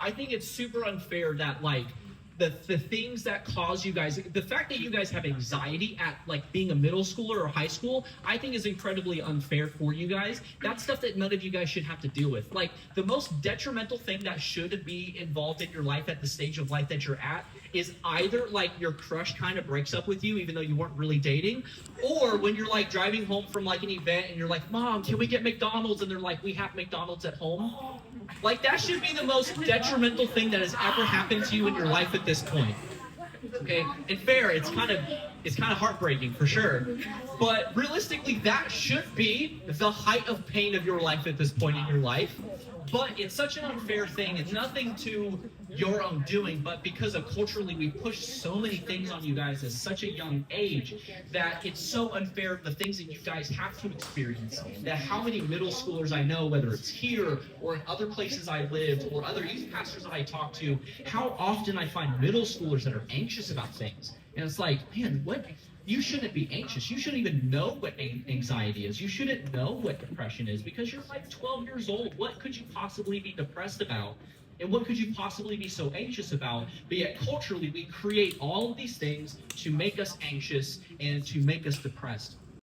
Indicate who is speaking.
Speaker 1: I think it's super unfair that like the things that cause you guys, the fact that you guys have anxiety at like being a middle schooler or high school, I think is incredibly unfair for you guys. That's stuff that none of you guys should have to deal with. Like the most detrimental thing that should be involved in your life at the stage of life that you're at is either like your crush kind of breaks up with you even though you weren't really dating, or when you're like driving home from like an event and you're like, Mom, can we get McDonald's? And they're like, we have McDonald's at home. Like that should be the most detrimental thing that has ever happened to you in your life at this point. Okay, and fair, it's kind of heartbreaking for sure, but realistically, that should be the height of pain of your life at this point in your life. But it's such an unfair thing. It's nothing to your own doing, but because of culturally we push so many things on you guys at such a young age that it's so unfair the things that you guys have to experience. That how many middle schoolers I know, whether it's here or in other places I lived or other youth pastors that I talk to, how often I find middle schoolers that are anxious about things. And it's like, man, what? You shouldn't be anxious. You shouldn't even know what anxiety is. You shouldn't know what depression is because you're like 12 years old. What could you possibly be depressed about? And what could you possibly be so anxious about? But yet culturally, we create all of these things to make us anxious and to make us depressed.